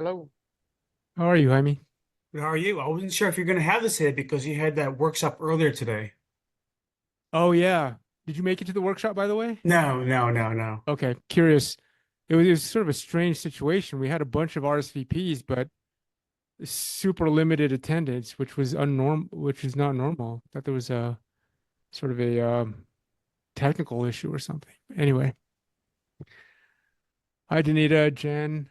Hello. How are you, Jaime? How are you? I wasn't sure if you're going to have this today because you had that workshop earlier today. Oh yeah. Did you make it to the workshop, by the way? No, no, no, no. Okay, curious. It was sort of a strange situation. We had a bunch of RSVPs, but super limited attendance, which is not normal. Thought there was a sort of a technical issue or something. Anyway, hi, Danita, Jen.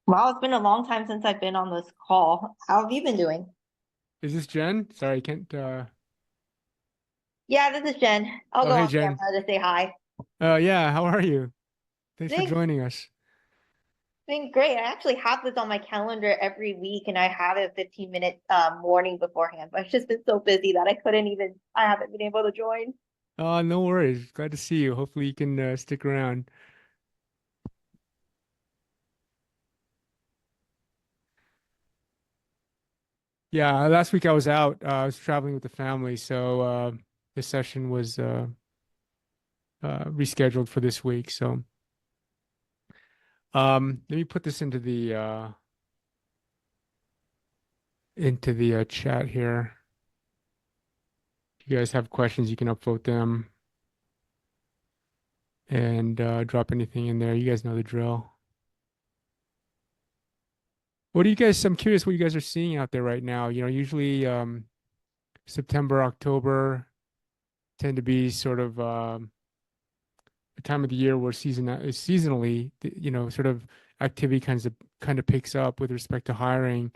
Wow, it's been a long time since I've been on this call. How have you been doing? Is this Jen? Sorry, I can't. Yeah, this is Jen. I'll Oh, go hey, on Jen. camera to say hi. Yeah, how are you? Thanks for Thanks. joining us. Been great. I actually have this on my calendar every week, and I have a 15-minute morning beforehand. But I've just been so busy that I haven't been able to join. No worries. Glad to see you. Hopefully, you can stick around. Yeah, last week I was out. I was traveling with the family, so this session was rescheduled for this week. So let me put this into the chat here. If you guys have questions, you can upvote them and drop anything in there. You guys know the drill. What do you guys? I'm curious what you guys are seeing out there right now. Usually September, October tend to be sort of the time of the year where seasonally, sort of activity kind of picks up with respect to hiring.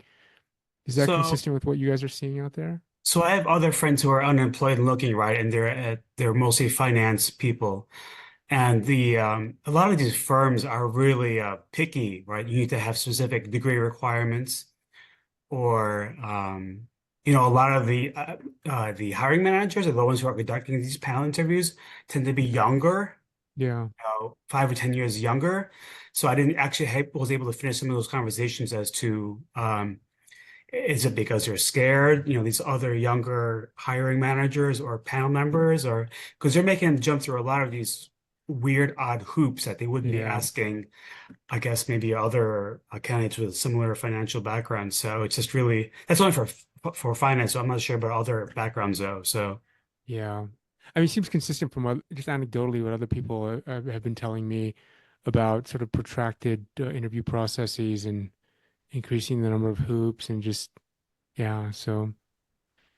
Is that So, consistent with what you guys are seeing out there? so I have other friends who are unemployed and looking, right, and they're mostly finance people, and the a lot of these firms are really picky, right? You need to have specific degree requirements, or a lot of the hiring managers or the ones who are conducting these panel interviews tend to be younger, Yeah. 5 or 10 years younger. So I didn't actually was able to finish some of those conversations as to is it because they're scared, these other younger hiring managers or panel members, or because they're making them jump through a lot of these weird, odd hoops that they wouldn't be Yeah. asking, I guess, maybe other candidates with similar financial backgrounds. So it's just really that's only for finance. So I'm not sure about other backgrounds though. So. Yeah. I mean, it seems consistent from just anecdotally what other people have been telling me about sort of protracted interview processes and increasing the number of hoops and just, yeah. So,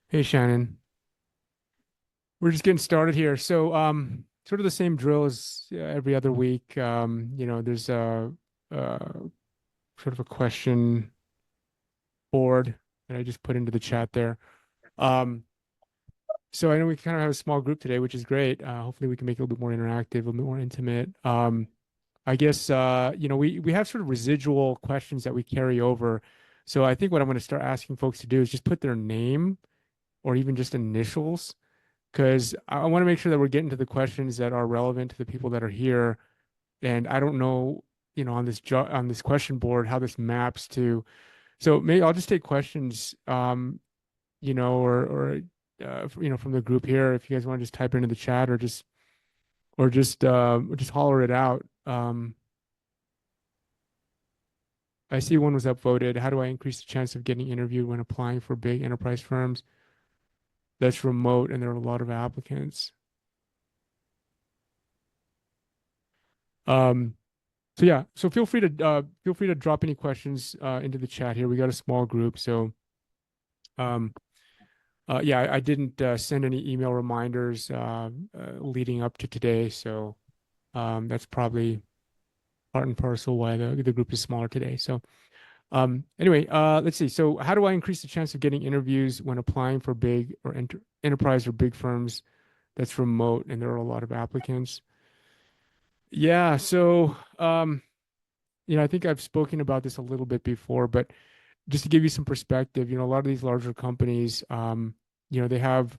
hey, Shannon, we're just getting started here. So, sort of the same drill as every other week. There's a sort of a question board that I just put into the chat there. Um, So I know we kind of have a small group today, which is great. Hopefully we can make it a little bit more interactive, a little bit more intimate. I guess we have sort of residual questions that we carry over. So I think what I'm going to start asking folks to do is just put their name or even just initials, because I want to make sure that we're getting to the questions that are relevant to the people that are here. And I don't know, on on this question board how this maps to. So maybe I'll just take questions, or from the group here, if you guys want to just type it into the chat or just holler it out. I see one was upvoted. How do I increase the chance of getting interviewed when applying for big enterprise firms that's remote and there are a lot of applicants? Um, so yeah, so feel free to drop any questions into the chat here. We got a small group, so um, yeah, I didn't send any email reminders leading up to today, so that's probably part and parcel why the group is smaller today. So anyway, let's see. So how do I increase the chance of getting interviews when applying for big or enterprise or big firms that's remote and there are a lot of applicants? Yeah, so I think I've spoken about this a little bit before, but just to give you some perspective, a lot of these larger companies, they have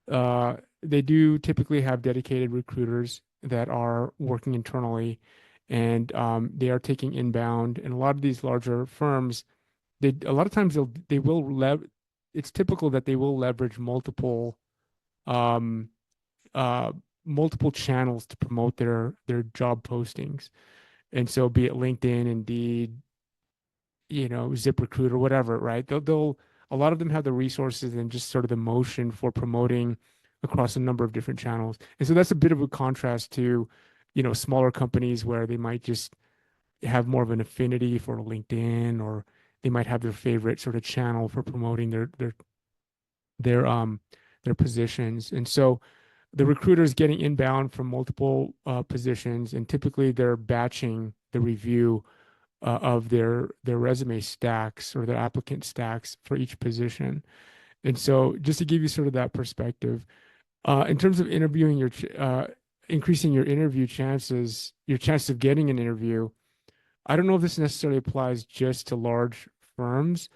they do typically have dedicated recruiters that are working internally, and they are taking inbound. And a lot of these larger firms, they a lot of times they will it's typical that they will leverage multiple um, multiple channels to promote their job postings. And so be it LinkedIn, Indeed, ZipRecruiter, whatever, right? They'll a lot of them have the resources and just sort of the motion for promoting across a number of different channels. And so that's a bit of a contrast to, smaller companies where they might just have more of an affinity for LinkedIn, or they might have their favorite sort of channel for promoting their their positions. And so the recruiter is getting inbound from multiple positions, and typically they're batching the review of their resume stacks or their applicant stacks for each position. And so just to give you sort of that perspective, in terms of interviewing increasing your interview chances, your chance of getting an interview, I don't know if this necessarily applies just to large firms,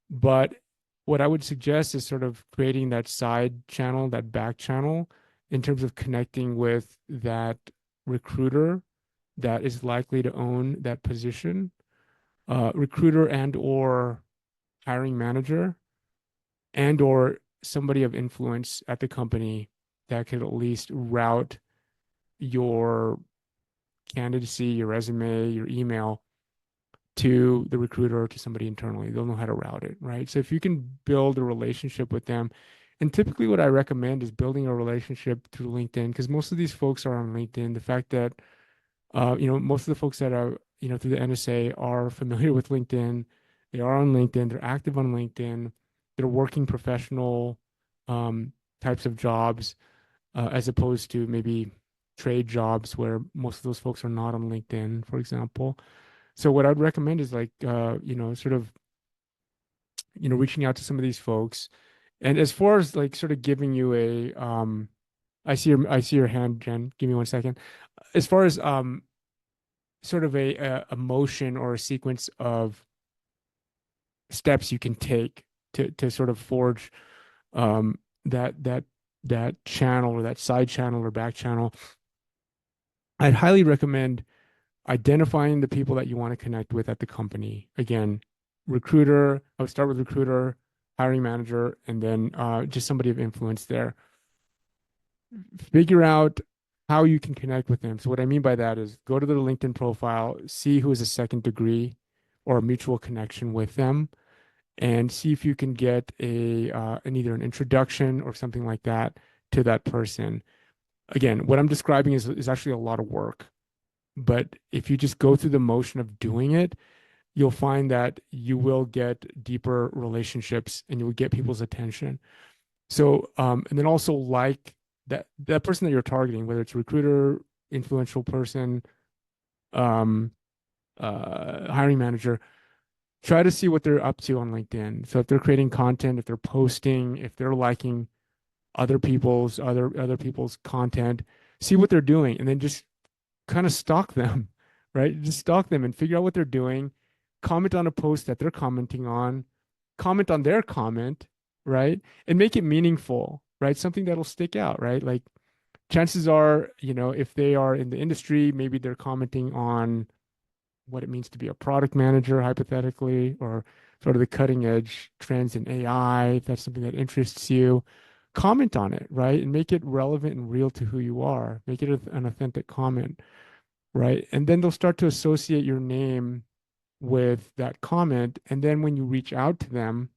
but what I would suggest is sort of creating that side channel, that back channel, in terms of connecting with that recruiter that is likely to own that position, recruiter and or hiring manager, and or somebody of influence at the company that could at least route your candidacy, your resume, your email to the recruiter or to somebody internally. They'll know how to route it, right? So if you can build a relationship with them, and typically what I recommend is building a relationship through LinkedIn, because most of these folks are on LinkedIn. The fact that most of the folks that are, through the NSA are familiar with LinkedIn. They are on LinkedIn. They're active on LinkedIn. They're working professional types of jobs, as opposed to maybe trade jobs where most of those folks are not on LinkedIn, for example. So what I'd recommend is like, sort of, reaching out to some of these folks. And as far as like sort of giving you I see your hand, Jen. Give me 1 second. As far as sort of a motion or a sequence of steps you can take to sort of forge um, that channel or that side channel or back channel, I'd highly recommend identifying the people that you want to connect with at the company. Again, recruiter, I would start with recruiter, hiring manager, and then just somebody of influence there. Figure out how you can connect with them. So what I mean by that is go to their LinkedIn profile, see who is a second degree or a mutual connection with them, and see if you can get either an introduction or something like that to that person. Again, what I'm describing is actually a lot of work, but if you just go through the motion of doing it, you'll find that you will get deeper relationships and you'll get people's attention. So, and then also like that person that you're targeting, whether it's a recruiter, influential person, um, hiring manager, try to see what they're up to on LinkedIn. So if they're creating content, if they're posting, if they're liking other people's content, see what they're doing, and then just kind of stalk them, right? Just stalk them and figure out what they're doing. Comment on a post that they're commenting on. Comment on their comment, right? And make it meaningful, right? Something that'll stick out, right? Like chances are, if they are in the industry, maybe they're commenting on what it means to be a product manager, hypothetically, or sort of the cutting edge trends in AI. If that's something that interests you, comment on it, right? And make it relevant and real to who you are. Make it an authentic comment, right? And then they'll start to associate your name with that comment. And then when you reach out to them,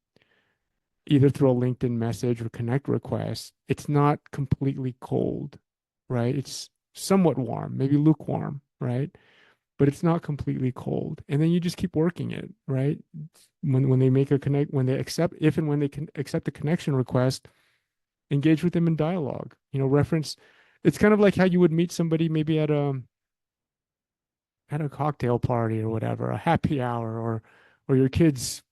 either through a LinkedIn message or connect request, it's not completely cold, right? It's somewhat warm, maybe lukewarm, right? But it's not completely cold. And then you just keep working it, right? When they make a connect, when they accept, if and when they can accept a connection request, engage with them in dialogue. Reference. It's kind of like how you would meet somebody maybe at a cocktail party or whatever, a happy hour, or your kid's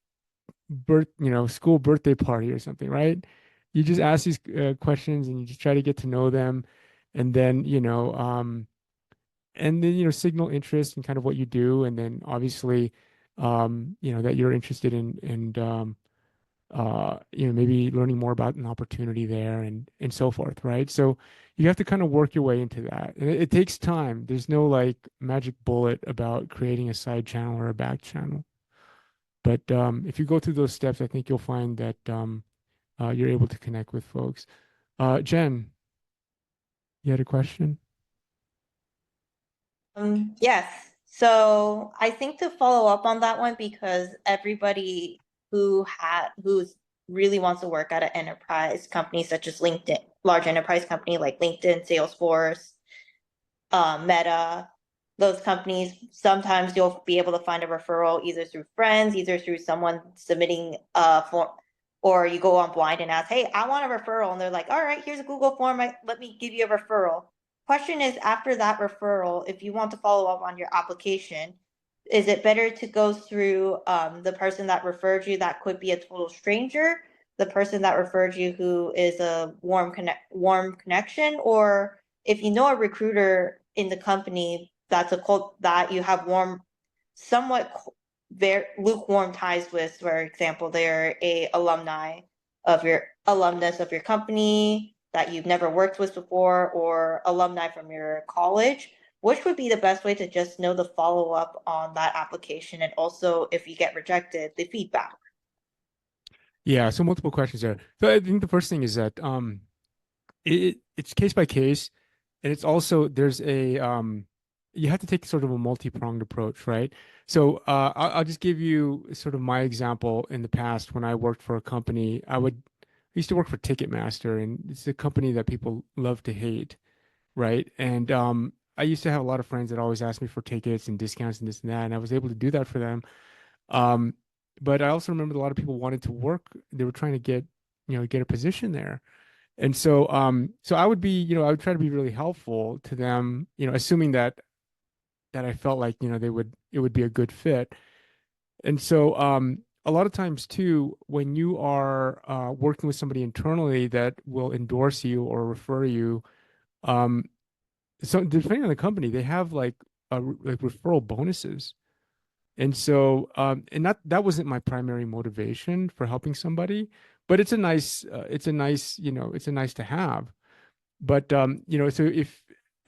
school birthday party or something, right? You just ask these questions and you just try to get to know them, and then signal interest in kind of what you do, and then obviously that you're interested in maybe learning more about an opportunity there, and so forth, right? So you have to kind of work your way into that, and it takes time. There's no like magic bullet about creating a side channel or a back channel, but if you go through those steps, I think you'll find that you're able to connect with folks. Jen, You had a question? Yes. So I think to follow up on that one, because everybody who's really wants to work at an enterprise company such as LinkedIn, large enterprise company like LinkedIn, Salesforce, Meta, those companies, sometimes you'll be able to find a referral either through friends, either through someone submitting a form, or you go on Blind and ask, hey, I want a referral. And they're like, all right, here's a Google form. Let me give you a referral. Question is, after that referral, if you want to follow up on your application, is it better to go through the person that referred you that could be a total stranger, the person that referred you who is a warm connection, or if you know a recruiter in the company that's a cult that you have somewhat very lukewarm ties with, for example, they're a alumnus of your company that you've never worked with before, or alumni from your college, which would be the best way to just know the follow up on that application, and also if you get rejected, the feedback? Yeah, so multiple questions there. So I think the first thing is that it's case by case, and it's also there's a you have to take sort of a multi-pronged approach, right? So I'll just give you sort of my example in the past when I worked for a company. I used to work for Ticketmaster, and it's a company that people love to hate, right? And I used to have a lot of friends that always asked me for tickets and discounts and this and that, and I was able to do that for them. Um, but I also remember a lot of people wanted to work. They were trying to get a position there. And so I would be, I would try to be really helpful to them, assuming that I felt like, it would be a good fit. And so a lot of times too, when you are working with somebody internally that will endorse you or refer you, um, so depending on the company, they have like referral bonuses. And so, and that wasn't my primary motivation for helping somebody, but it's a nice to have. But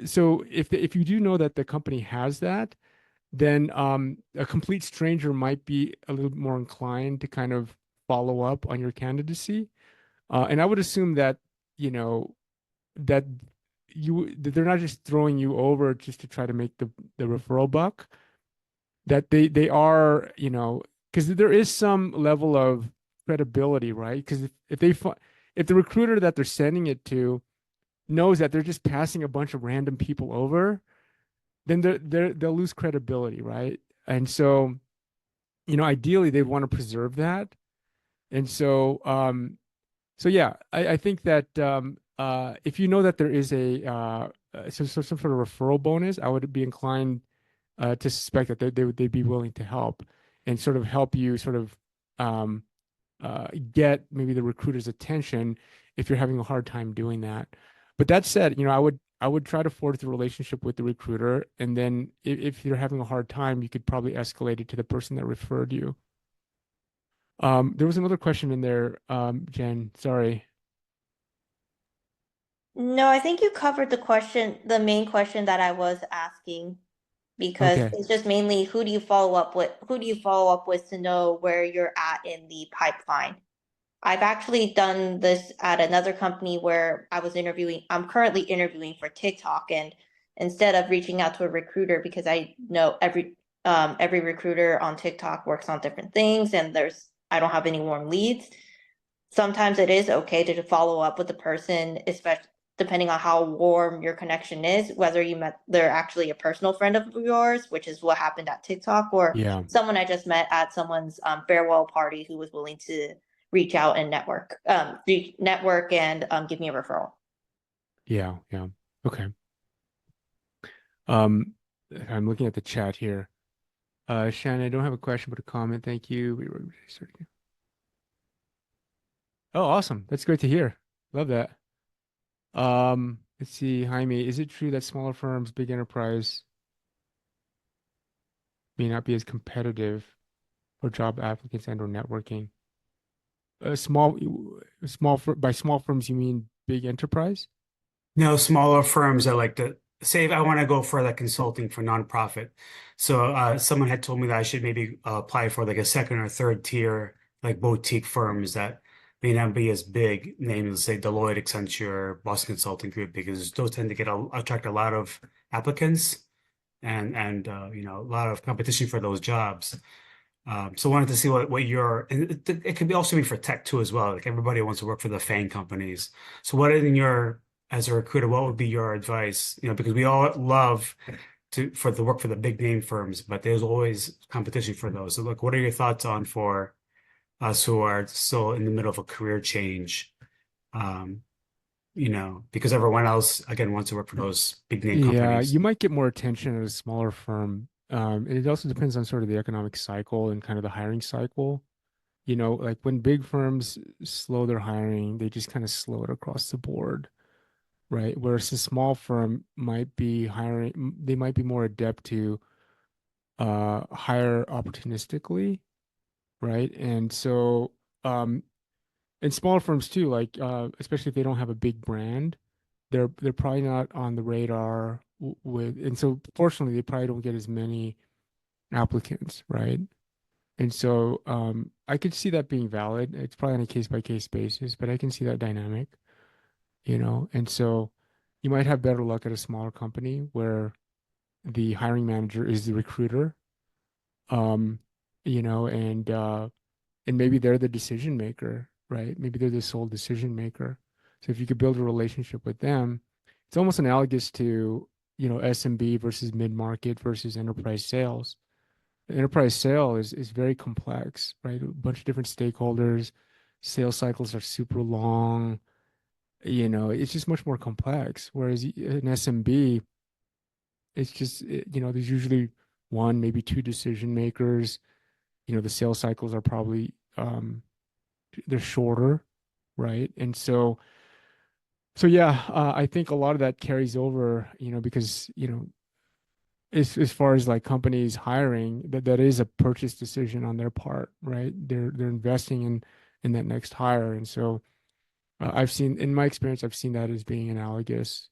if you do know that the company has that, then a complete stranger might be a little bit more inclined to kind of follow up on your candidacy. And I would assume that, you know, that that they're not just throwing you over just to try to make the referral buck, that they are, because there is some level of credibility, right? Because if the recruiter that they're sending it to knows that they're just passing a bunch of random people over, then they'll lose credibility, right? And so, ideally they want to preserve that. And so yeah, I think that if you know that there is some sort of referral bonus, I would be inclined to suspect that they'd be willing to help and sort of help you sort of um, get maybe the recruiter's attention if you're having a hard time doing that. But that said, I would try to forge the relationship with the recruiter, and then if you're having a hard time, you could probably escalate it to the person that referred you. There was another question in there, Jen. Sorry. No, I think you covered the main question that I was asking, because Okay. it's just mainly who do you follow up with? Who do you follow up with to know where you're at in the pipeline? I've actually done this at another company where I'm currently interviewing for TikTok, and instead of reaching out to a recruiter, because I know every recruiter on TikTok works on different things, and I don't have any warm leads. Sometimes it is okay to follow up with the person, especially depending on how warm your connection is, whether they're actually a personal friend of yours, which is what happened at TikTok, or Yeah. someone I just met at someone's farewell party who was willing to reach out and network and give me a referral. Yeah. Yeah. Okay. Um, I'm looking at the chat here. Shannon, I don't have a question, but a comment. Thank you. Oh, awesome. That's great to hear. Love that. Let's see, Jaime, is it true that smaller firms, big enterprise may not be as competitive for job applicants and or networking? By small firms, you mean big enterprise? No, smaller firms are like say if I want to go for like consulting for nonprofit. So someone had told me that I should maybe apply for like a second or third tier like boutique firms that may not be as big names as say Deloitte, Accenture, Boston Consulting Group, because those tend to attract a lot of applicants and a lot of competition for those jobs. So I wanted to see what your and it could be also be for tech too as well. Like everybody wants to work for the FANG companies. So what in your as a recruiter, what would be your advice? Because we all love for the work for the big name firms, but there's always competition for those. So look, what are your thoughts on for us who are still in the middle of a career change? Um, because everyone else again wants to work for those big name Yeah, companies. you might get more attention at a smaller firm. And it also depends on sort of the economic cycle and kind of the hiring cycle. Like when big firms slow their hiring, they just kind of slow it across the board, right? Whereas a small firm might be hiring, they might be more adept to hire opportunistically, right? And so, in smaller firms too, like especially if they don't have a big brand, they're probably not on the radar and so fortunately they probably don't get as many applicants, right? And so I could see that being valid. It's probably on a case by case basis, but I can see that dynamic, And so you might have better luck at a smaller company where the hiring manager is the recruiter, um, and maybe they're the decision maker, right? Maybe they're the sole decision maker. So if you could build a relationship with them, it's almost analogous to, SMB versus mid-market versus enterprise sales. The enterprise sale is very complex, right? A bunch of different stakeholders, sales cycles are super long, it's just much more complex. Whereas an SMB, it's just, there's usually one, maybe two decision makers. The sales cycles are probably they're shorter, right? And so yeah, I think a lot of that carries over, because as far as like companies hiring, that is a purchase decision on their part, right? They're investing in that next hire, and so I've seen in my experience, I've seen that as being analogous.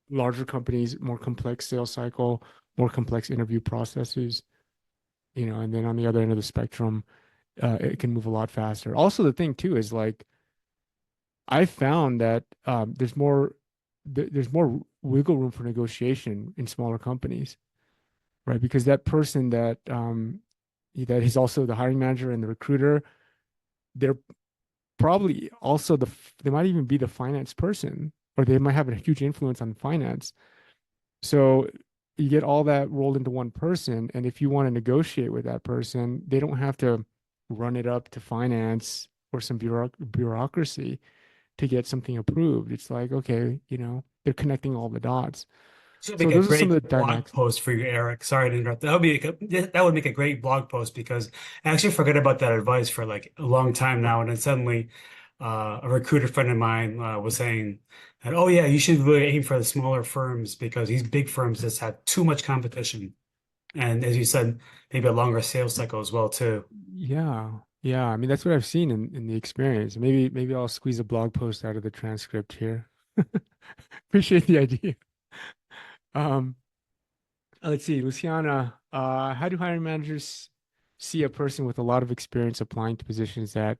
Larger companies, more complex sales cycle, more complex interview processes, and then on the other end of the spectrum, it can move a lot faster. Also, the thing too is like I found that there's more wiggle room for negotiation in smaller companies, right? Because that person that is also the hiring manager and the recruiter, they're probably also they might even be the finance person, or they might have a huge influence on finance. So you get all that rolled into one person, and if you want to negotiate with that person, they don't have to run it up to finance or some bureaucracy to get something approved. It's like, okay, they're connecting all the dots. This would So make a those are some of great the blog dynamics. post for you, Eric. Sorry to interrupt. That would make a great blog post because I actually forgot about that advice for like a long time now, and then suddenly a recruiter friend of mine was saying that, oh yeah, you should really aim for the smaller firms because these big firms just have too much competition, and as you said, maybe a longer sales cycle as well too. Yeah. Yeah. I mean, that's what I've seen in the experience. Maybe I'll squeeze a blog post out of the transcript here. Appreciate the idea. Um, let's see, Luciana, how do hiring managers see a person with a lot of experience applying to positions that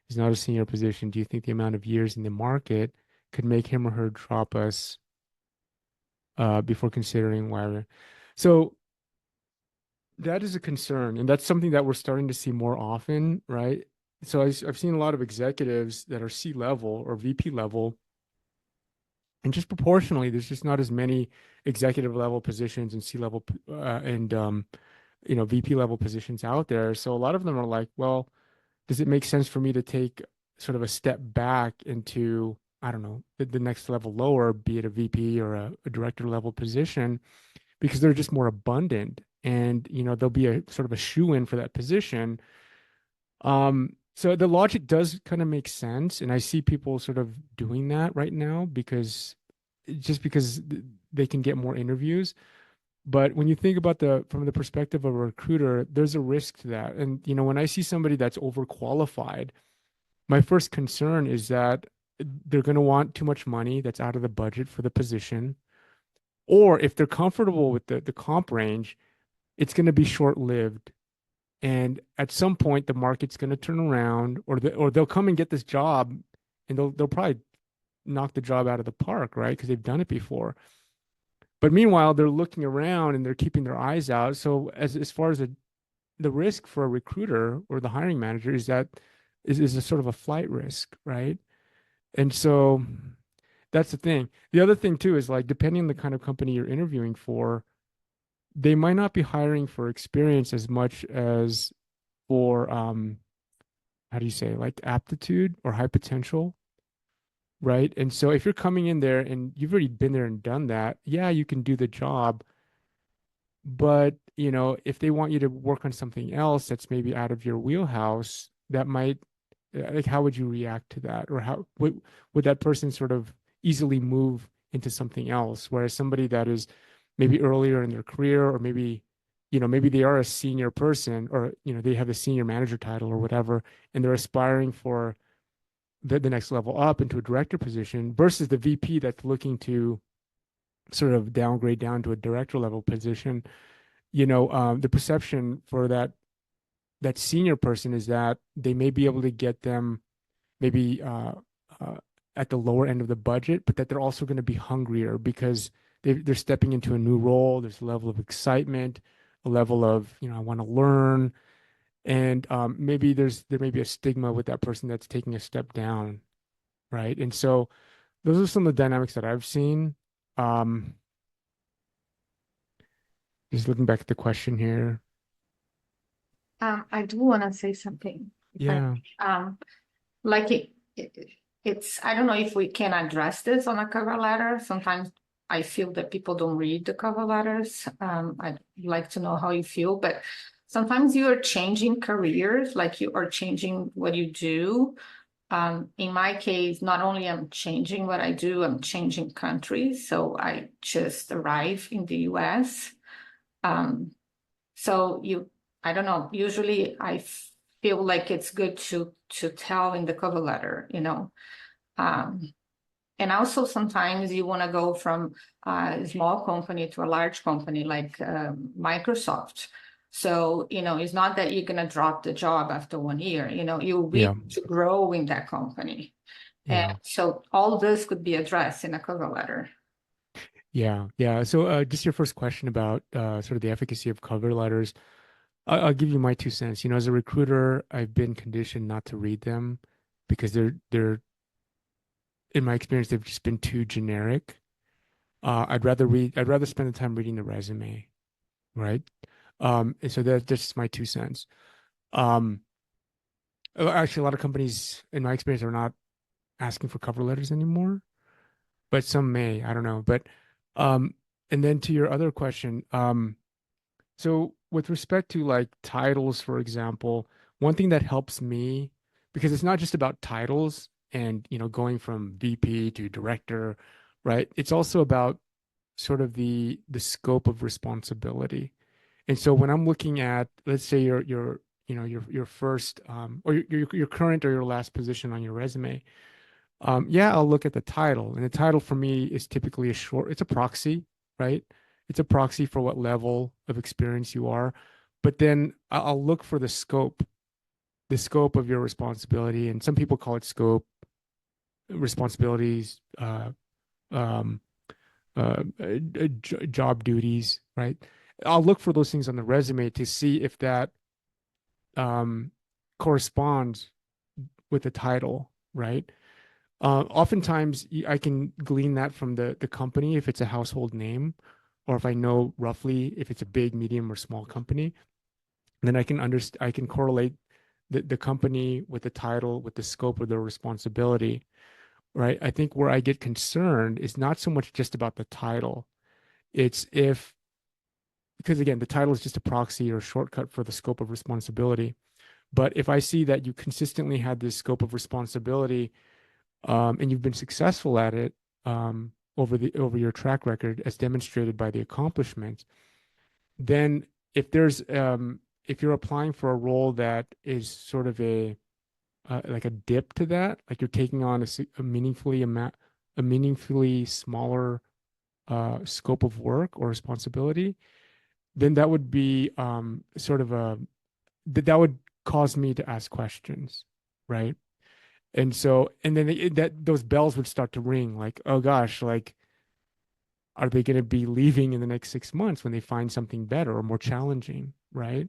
is not a senior position? Do you think the amount of years in the market could make him or her drop us before considering why? So that is a concern, and that's something that we're starting to see more often, right? So I've seen a lot of executives that are C level or VP level, and just proportionally, there's just not as many executive level positions and C level and VP level positions out there. So a lot of them are like, well, does it make sense for me to take sort of a step back into, I don't know, the next level lower, be it a VP or a director level position, because they're just more abundant and, there'll be a sort of a shoe in for that position. So the logic does kind of make sense. And I see people sort of doing that right now because they can get more interviews. But when you think about from the perspective of a recruiter, there's a risk to that. And when I see somebody that's overqualified, my first concern is that they're going to want too much money that's out of the budget for the position. Or if they're comfortable with the comp range, it's going to be short-lived. And at some point, the market's going to turn around, or they'll come and get this job, and they'll probably knock the job out of the park, right? Because they've done it before. But meanwhile, they're looking around and they're keeping their eyes out. So as far as the risk for a recruiter or the hiring manager is a sort of a flight risk, right? And so that's the thing. The other thing too is like depending on the kind of company you're interviewing for, they might not be hiring for experience as much as for how do you say, like aptitude or high potential, right? And so if you're coming in there and you've already been there and done that, yeah, you can do the job. But, if they want you to work on something else that's maybe out of your wheelhouse, that might, like, how would you react to that? Or how would that person sort of easily move into something else? Whereas somebody that is maybe earlier in their career, or maybe they are a senior person, or, they have a senior manager title or whatever, and they're aspiring for the next level up into a director position versus the VP that's looking to sort of downgrade down to a director level position. The perception for that senior person is that they may be able to get them maybe uh, at the lower end of the budget, but that they're also going to be hungrier because they're stepping into a new role. There's a level of excitement, a level of, I want to learn. And maybe there may be a stigma with that person that's taking a step down, right? And so those are some of the dynamics that I've seen. Um, just looking back at the question here. I do want to say something. Yeah. Like it's, I don't know if we can address this on a cover letter. Sometimes I feel that people don't read the cover letters. I'd like to know how you feel, but sometimes you are changing careers, like you are changing what you do. In my case, not only I'm changing what I do, I'm changing countries. So I just arrived in the US. So I don't know, usually I feel like it's good to tell in the cover letter, and also sometimes you want to go from a small company to a large company like Microsoft. So, it's not that you're going to drop the job after 1 year, you'll be Yeah. to grow in that company. Yeah. And so all this could be addressed in a cover letter. Yeah. Yeah. So just your first question about sort of the efficacy of cover letters. I'll give you my 2 cents. As a recruiter, I've been conditioned not to read them because they're in my experience, they've just been too generic. I'd rather spend the time reading the resume, right? And so that's just my 2 cents. Um, Actually, a lot of companies, in my experience, are not asking for cover letters anymore, but some may, I don't know. But um, and then to your other question, so with respect to like titles, for example, one thing that helps me, because it's not just about titles and, going from VP to director, right? It's also about sort of the scope of responsibility. And so when I'm looking at, let's say your first or your current or your last position on your resume, yeah, I'll look at the title. And the title for me is typically it's a proxy, right? It's a proxy for what level of experience you are. But then I'll look for the scope of your responsibility. And some people call it scope, responsibilities, um, job duties, right? I'll look for those things on the resume to see if that um, corresponds with the title, right? Oftentimes, I can glean that from the company if it's a household name, or if I know roughly if it's a big, medium, or small company. Then I can correlate the company with the title, with the scope of their responsibility, right? I think where I get concerned is not so much just about the title. It's because again, the title is just a proxy or shortcut for the scope of responsibility. But if I see that you consistently had this scope of responsibility, and you've been successful at it over your track record, as demonstrated by the accomplishments, then if you're applying for a role that is sort of like a dip to that, like you're taking on a meaningfully smaller scope of work or responsibility, then that would be sort of that would cause me to ask questions, right? And so, and then that those bells would start to ring, like, oh gosh, like, are they going to be leaving in the next 6 months when they find something better or more challenging, right?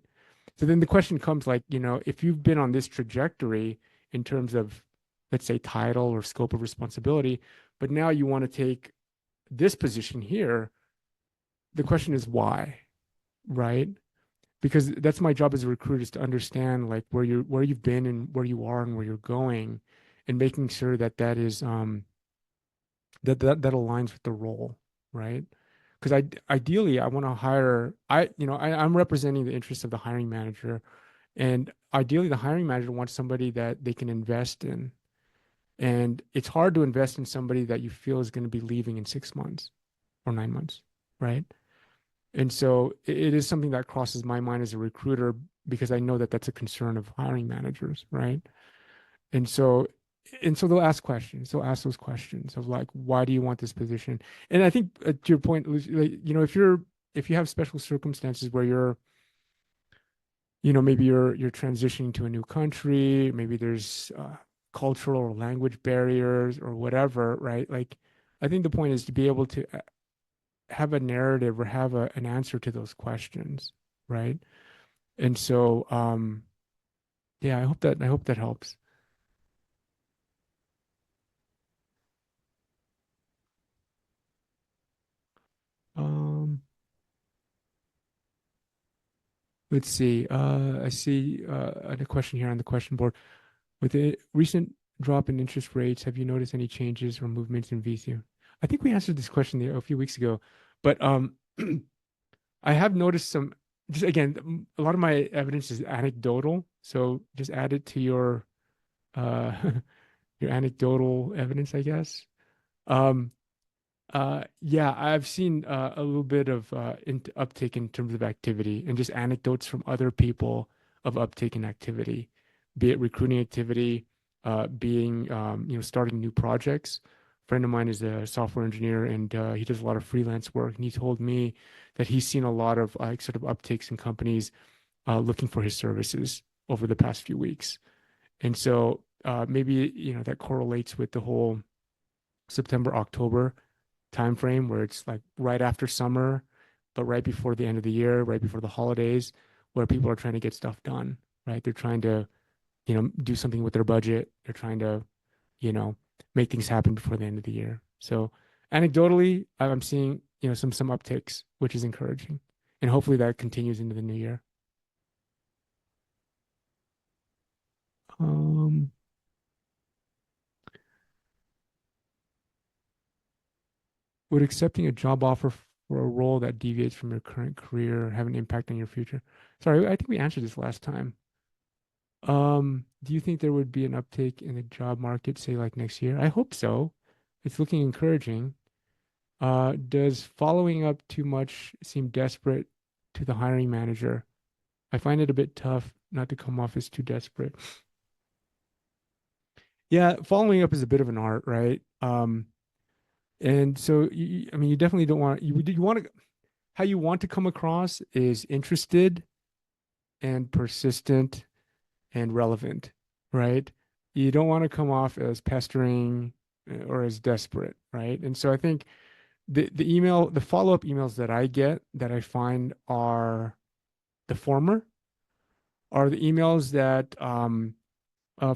So then the question comes, like, if you've been on this trajectory in terms of, let's say, title or scope of responsibility, but now you want to take this position here, the question is why, right? Because that's my job as a recruiter, is to understand like where you've been and where you are and where you're going, and making sure that that is that aligns with the role, right? Because ideally I want to hire, I'm representing the interests of the hiring manager, and ideally the hiring manager wants somebody that they can invest in. And it's hard to invest in somebody that you feel is going to be leaving in 6 months or 9 months, right? And so it is something that crosses my mind as a recruiter, because I know that that's a concern of hiring managers, right? And so they'll ask questions. They'll ask those questions of like, why do you want this position? And I think to your point, like, if you have special circumstances where you're, maybe you're transitioning to a new country, maybe there's cultural or language barriers or whatever, right? Like, I think the point is to be able to have a narrative or have an answer to those questions, right? And so, yeah, I hope that helps. Um, let's see. I see a question here on the question board. With the recent drop in interest rates, have you noticed any changes or movements in VC? I think we answered this question a few weeks ago, but I have noticed some. Just again, a lot of my evidence is anecdotal, so just add it to your uh, your anecdotal evidence, I guess. Um, yeah, I've seen a little bit of uptick in terms of activity, and just anecdotes from other people of uptick in activity, be it recruiting activity, being starting new projects. A friend of mine is a software engineer, and he does a lot of freelance work, and he told me that he's seen a lot of like sort of upticks in companies looking for his services over the past few weeks. And so maybe that correlates with the whole September, October timeframe, where it's like right after summer, but right before the end of the year, right before the holidays, where people are trying to get stuff done, right? They're trying to, do something with their budget. They're trying to, you know, make things happen before the end of the year. So anecdotally, I'm seeing, some upticks, which is encouraging. And hopefully that continues into the new year. Um, would accepting a job offer for a role that deviates from your current career have an impact on your future? Sorry, I think we answered this last time. Do you think there would be an uptake in the job market, say like next year? I hope so. It's looking encouraging. Does following up too much seem desperate to the hiring manager? I find it a bit tough not to come off as too desperate. Yeah, following up is a bit of an art, right? And so I mean, you definitely don't want you want to how you want to come across is interested and persistent and relevant, right? You don't want to come off as pestering or as desperate, right? And so I think the follow-up emails that I get that I find are the former, are the emails that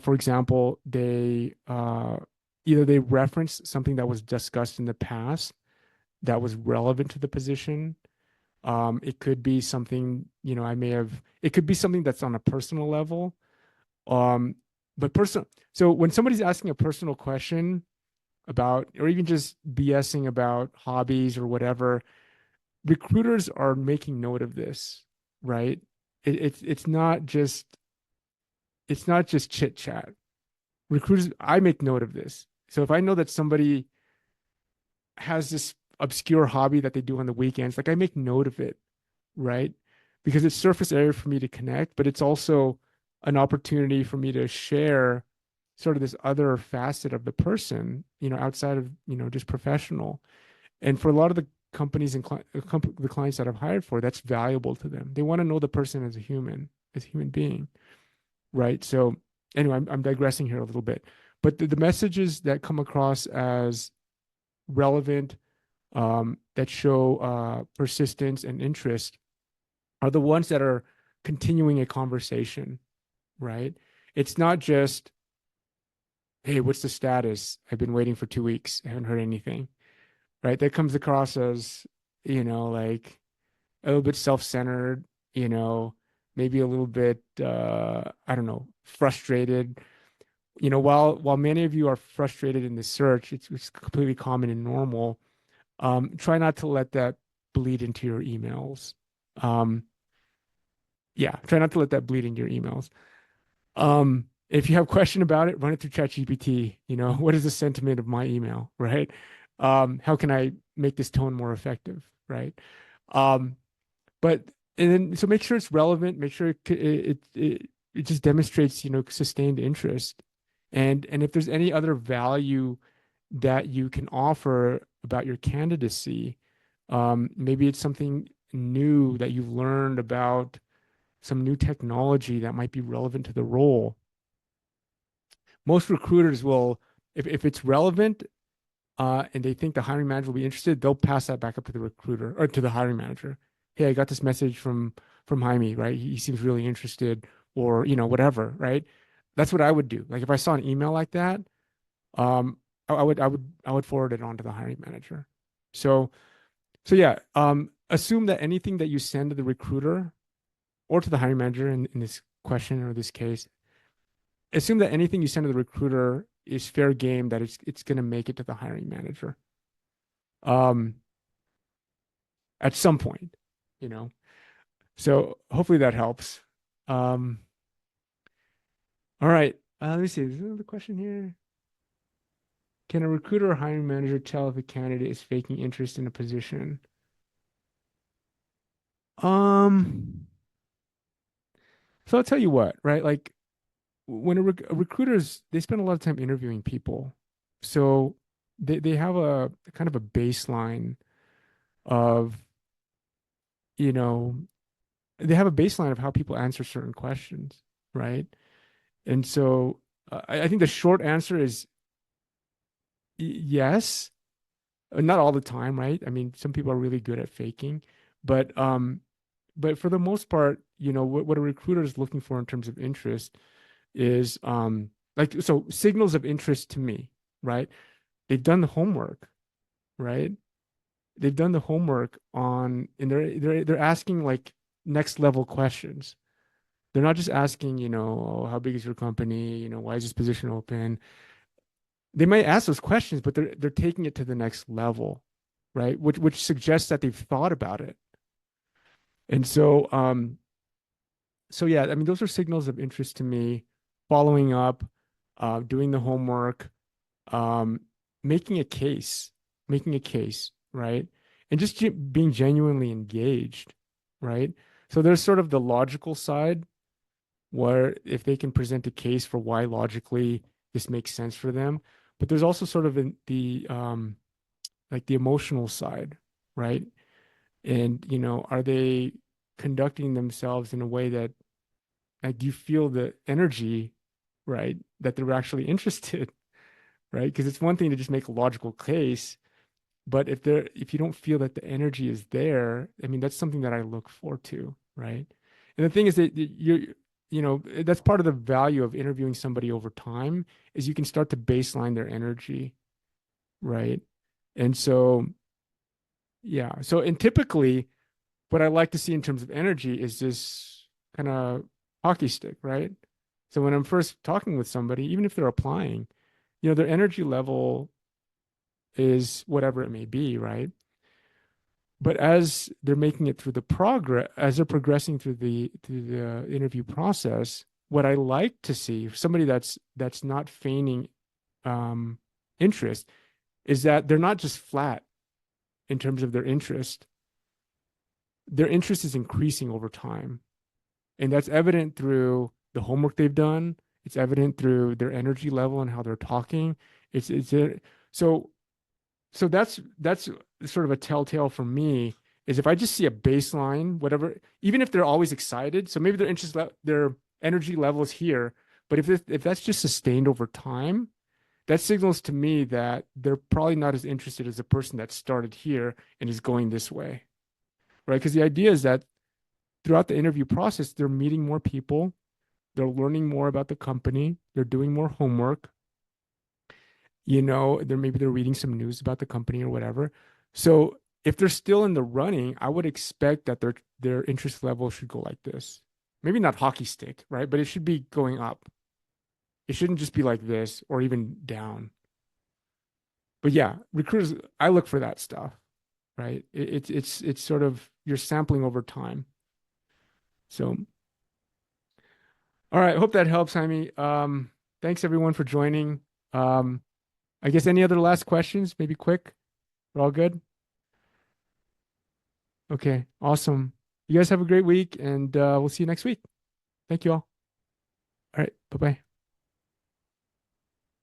for example, they either they reference something that was discussed in the past that was relevant to the position. It could be something, it could be something that's on a personal level. Um, but so when somebody's asking a personal question about, or even just BSing about hobbies or whatever, recruiters are making note of this, right? It's not just chit chat. Recruiters, I make note of this. So if I know that somebody has this obscure hobby that they do on the weekends, like I make note of it, right? Because it's surface area for me to connect, but it's also an opportunity for me to share sort of this other facet of the person, outside of, just professional. And for a lot of the companies and the clients that I've hired for, that's valuable to them. They want to know the person as a human, as a human being, right? So anyway, I'm digressing here a little bit, but the messages that come across as relevant, that show persistence and interest are the ones that are continuing a conversation, right? It's not just, hey, what's the status? I've been waiting for 2 weeks. I haven't heard anything, right? That comes across as, like a little bit self-centered, maybe a little bit, I don't know, frustrated. While many of you are frustrated in the search, it's completely common and normal. Try not to let that bleed into your emails. Um, yeah, try not to let that bleed into your emails. If you have a question about it, run it through ChatGPT. What is the sentiment of my email, right? How can I make this tone more effective, right? Um, but and then so make sure it's relevant. Make sure it just demonstrates sustained interest, and if there's any other value that you can offer about your candidacy, maybe it's something new that you've learned about some new technology that might be relevant to the role. Most recruiters will, if it's relevant, and they think the hiring manager will be interested, they'll pass that back up to the recruiter or to the hiring manager. Hey, I got this message from Jaime, right? He seems really interested, or whatever, right? That's what I would do. Like if I saw an email like that, I would forward it on to the hiring manager. So yeah, assume that anything that you send to the recruiter or to the hiring manager in this question or this case, assume that anything you send to the recruiter is fair game, that it's going to make it to the hiring manager at some point, so hopefully that helps. All right, let me see, there's another question here. Can a recruiter or hiring manager tell if a candidate is faking interest in a position? So I'll tell you what, right? Like when recruiters, they spend a lot of time interviewing people, so they have a kind of a baseline of, you know, they have a baseline of how people answer certain questions, right? And so I think the short answer is yes. Not all the time, right? I mean, some people are really good at faking, but for the most part, what a recruiter is looking for in terms of interest is like, so signals of interest to me, right? They've done the homework, right? They've done the homework on, and they're asking like next level questions. They're not just asking, oh, how big is your company? Why is this position open? They might ask those questions, but they're taking it to the next level, right? Which suggests that they've thought about it. And so yeah, I mean, those are signals of interest to me. Following up, doing the homework, um, making a case, right? And just being genuinely engaged, right? So there's sort of the logical side, where if they can present a case for why logically this makes sense for them, but there's also sort of the like the emotional side, right? And are they conducting themselves in a way that, like, you feel the energy, right? That they're actually interested, right? Because it's one thing to just make a logical case, but if you don't feel that the energy is there, I mean, that's something that I look for too, right? And the thing is that that's part of the value of interviewing somebody over time, is you can start to baseline their energy, right? And so, yeah. So, and typically, what I like to see in terms of energy is this kind of hockey stick, right? So when I'm first talking with somebody, even if they're applying, their energy level is whatever it may be, right? But as they're making it through as they're progressing through the interview process, what I like to see, somebody that's not feigning interest, is that they're not just flat in terms of their interest. Their interest is increasing over time, and that's evident through the homework they've done. It's evident through their energy level and how they're talking. So that's sort of a telltale for me is if I just see a baseline, whatever, even if they're always excited, so maybe their energy level is here, but if that's just sustained over time, that signals to me that they're probably not as interested as the person that started here and is going this way, right? Because the idea is that throughout the interview process, they're meeting more people, they're learning more about the company, they're doing more homework, they're reading some news about the company or whatever. So if they're still in the running, I would expect that their interest level should go like this. Maybe not hockey stick, right? But it should be going up. It shouldn't just be like this or even down. But yeah, recruiters, I look for that stuff, right? It's sort of you're sampling over time. So, all right, hope that helps, Jaime. Thanks everyone for joining. I guess any other last questions? Maybe quick. We're all good? Okay, awesome. You guys have a great week, and we'll see you next week. Thank you all. All right, bye-bye.